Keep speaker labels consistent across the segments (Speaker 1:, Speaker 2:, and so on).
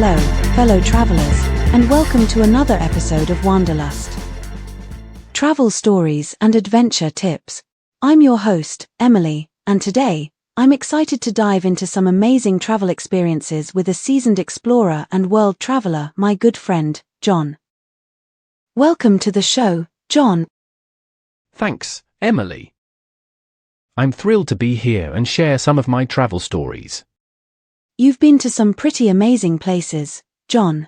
Speaker 1: Hello, fellow travelers, and welcome to another episode of Wanderlust. Travel stories and adventure tips. I'm your host, Emily, and today, I'm excited to dive into some amazing travel experiences with a seasoned explorer and world traveler, my good friend, John. Welcome to the show, John.
Speaker 2: Thanks, Emily. I'm thrilled to be here and share some of my travel stories.
Speaker 1: You've been to some pretty amazing places, John.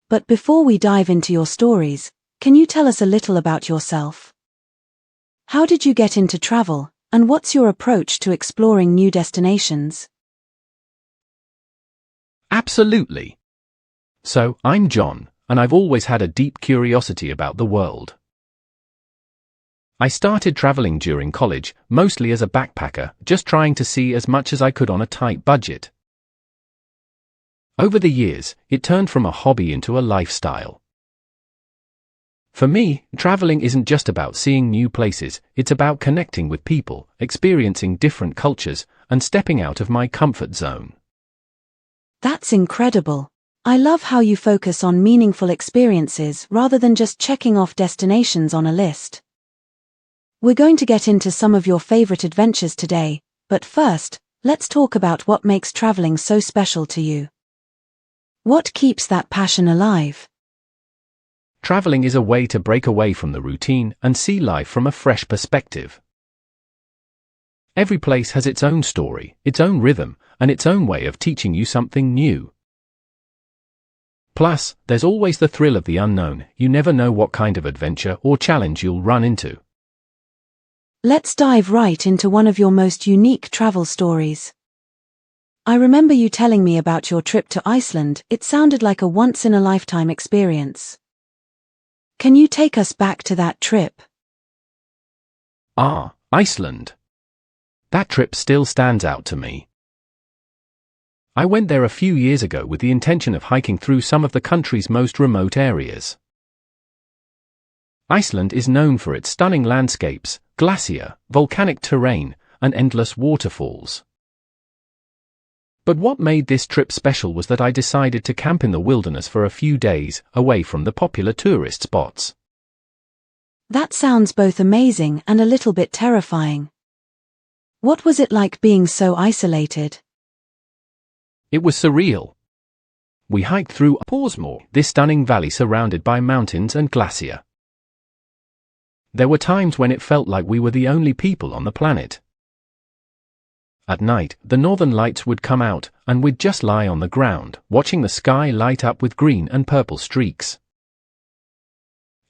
Speaker 1: But before we dive into your stories, can you tell us a little about yourself? How did you get into travel, and what's your approach to exploring new destinations?
Speaker 2: Absolutely. So, I'm John, and I've always had a deep curiosity about the world. I started traveling during college, mostly as a backpacker, just trying to see as much as I could on a tight budget. Over the years, it turned from a hobby into a lifestyle. For me, traveling isn't just about seeing new places, it's about connecting with people, experiencing different cultures, and stepping out of my comfort zone.
Speaker 1: That's incredible. I love how you focus on meaningful experiences rather than just checking off destinations on a list. We're going to get into some of your favorite adventures today, but first, let's talk about what makes traveling so special to you. What keeps that passion alive?
Speaker 2: Traveling is a way to break away from the routine and see life from a fresh perspective. Every place has its own story, its own rhythm, and its own way of teaching you something new. Plus, there's always the thrill of the unknown. You never know what kind of adventure or challenge you'll run into.
Speaker 1: Let's dive right into one of your most unique travel stories. I remember you telling me about your trip to Iceland. It sounded like a once-in-a-lifetime experience. Can you take us back to that trip?
Speaker 2: Iceland. That trip still stands out to me. I went there a few years ago with the intention of hiking through some of the country's most remote areas. Iceland is known for its stunning landscapes, glacier, volcanic terrain, and endless waterfalls. But what made this trip special was that I decided to camp in the wilderness for a few days, away from the popular tourist spots.
Speaker 1: That sounds both amazing and a little bit terrifying. What was it like being so isolated?
Speaker 2: It was surreal. We hiked through this stunning valley surrounded by mountains and glacier. There were times when it felt like we were the only people on the planet. At night, the northern lights would come out, and we'd just lie on the ground, watching the sky light up with green and purple streaks.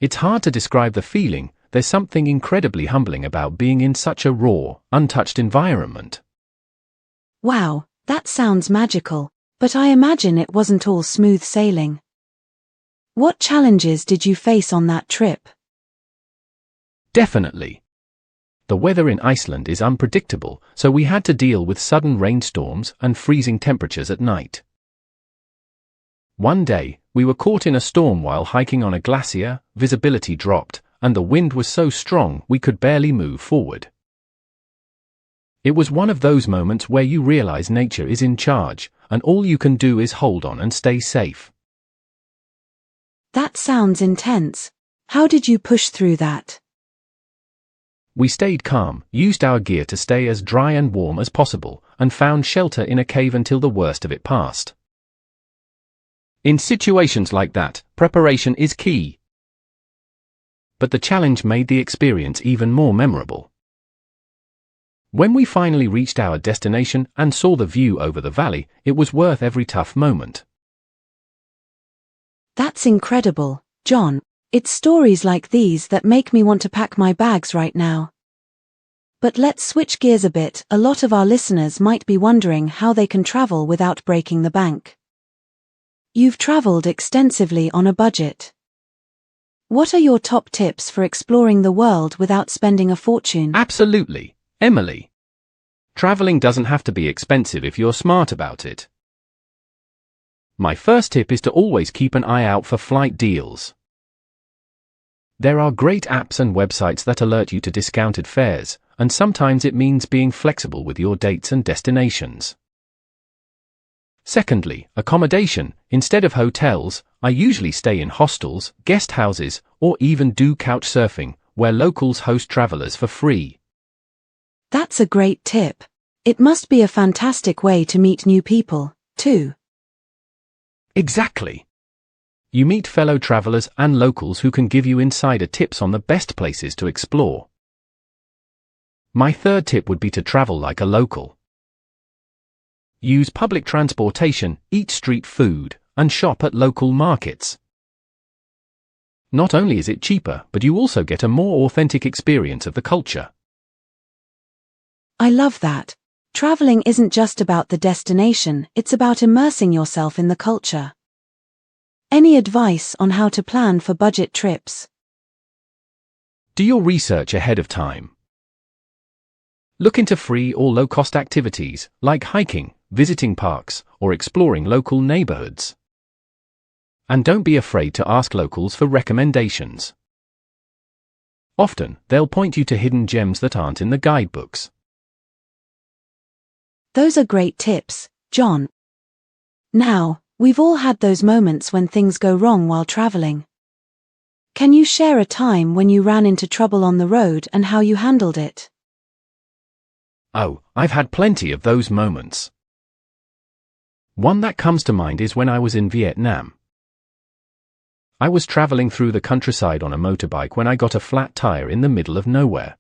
Speaker 2: It's hard to describe the feeling. There's something incredibly humbling about being in such a raw, untouched environment.
Speaker 1: Wow, that sounds magical, but I imagine it wasn't all smooth sailing. What challenges did you face on that trip?
Speaker 2: Definitely. The weather in Iceland is unpredictable, so we had to deal with sudden rainstorms and freezing temperatures at night. One day, we were caught in a storm while hiking on a glacier, visibility dropped, and the wind was so strong we could barely move forward. It was one of those moments where you realize nature is in charge, and all you can do is hold on and stay safe.
Speaker 1: That sounds intense. How did you push through that?
Speaker 2: We stayed calm, used our gear to stay as dry and warm as possible, and found shelter in a cave until the worst of it passed. In situations like that, preparation is key. But the challenge made the experience even more memorable. When we finally reached our destination and saw the view over the valley, it was worth every tough moment.
Speaker 1: That's incredible, John. It's stories like these that make me want to pack my bags right now. But let's switch gears a bit. A lot of our listeners might be wondering how they can travel without breaking the bank. You've traveled extensively on a budget. What are your top tips for exploring the world without spending a fortune?
Speaker 2: Absolutely, Emily. Traveling doesn't have to be expensive if you're smart about it. My first tip is to always keep an eye out for flight deals. There are great apps and websites that alert you to discounted fares, and sometimes it means being flexible with your dates and destinations. Secondly, accommodation. Instead of hotels, I usually stay in hostels, guest houses, or even do couch surfing, where locals host travelers for free.
Speaker 1: That's a great tip. It must be a fantastic way to meet new people, too.
Speaker 2: Exactly. You meet fellow travelers and locals who can give you insider tips on the best places to explore. My third tip would be to travel like a local. Use public transportation, eat street food, and shop at local markets. Not only is it cheaper, but you also get a more authentic experience of the culture.
Speaker 1: I love that. Traveling isn't just about the destination, it's about immersing yourself in the culture. Any advice on how to plan for budget trips?
Speaker 2: Do your research ahead of time. Look into free or low-cost activities, like hiking, visiting parks, or exploring local neighborhoods. And don't be afraid to ask locals for recommendations. Often, they'll point you to hidden gems that aren't in the guidebooks.
Speaker 1: Those are great tips, John. Now, we've all had those moments when things go wrong while traveling. Can you share a time when you ran into trouble on the road and how you handled it?
Speaker 2: Oh, I've had plenty of those moments. One that comes to mind is when I was in Vietnam. I was traveling through the countryside on a motorbike when I got a flat tire in the middle of nowhere.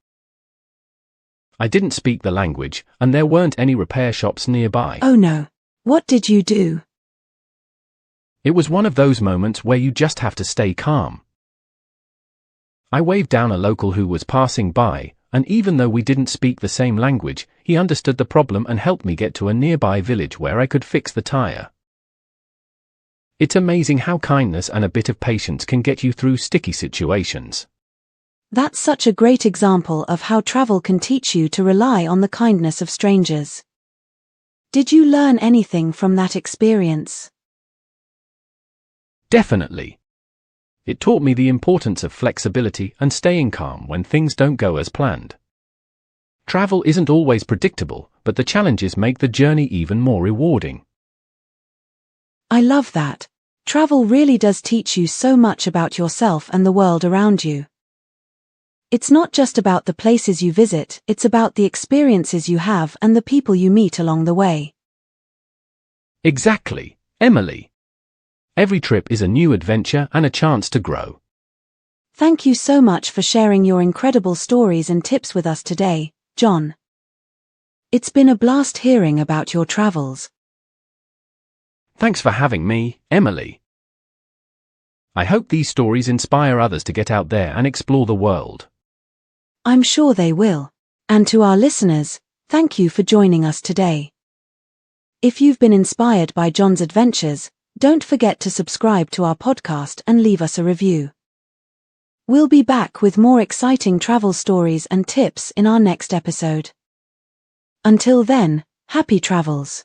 Speaker 2: I didn't speak the language, and there weren't any repair shops nearby.
Speaker 1: Oh no. What did you do?
Speaker 2: It was one of those moments where you just have to stay calm. I waved down a local who was passing by, and even though we didn't speak the same language, he understood the problem and helped me get to a nearby village where I could fix the tire. It's amazing how kindness and a bit of patience can get you through sticky situations.
Speaker 1: That's such a great example of how travel can teach you to rely on the kindness of strangers. Did you learn anything from that experience?
Speaker 2: Definitely. It taught me the importance of flexibility and staying calm when things don't go as planned. Travel isn't always predictable, but the challenges make the journey even more rewarding.
Speaker 1: I love that. Travel really does teach you so much about yourself and the world around you. It's not just about the places you visit, it's about the experiences you have and the people you meet along the way.
Speaker 2: Exactly, Emily. Every trip is a new adventure and a chance to grow.
Speaker 1: Thank you so much for sharing your incredible stories and tips with us today, John. It's been a blast hearing about your travels.
Speaker 2: Thanks for having me, Emily. I hope these stories inspire others to get out there and explore the world.
Speaker 1: I'm sure they will. And to our listeners, thank you for joining us today. If you've been inspired by John's adventures, don't forget to subscribe to our podcast and leave us a review. We'll be back with more exciting travel stories and tips in our next episode. Until then, happy travels.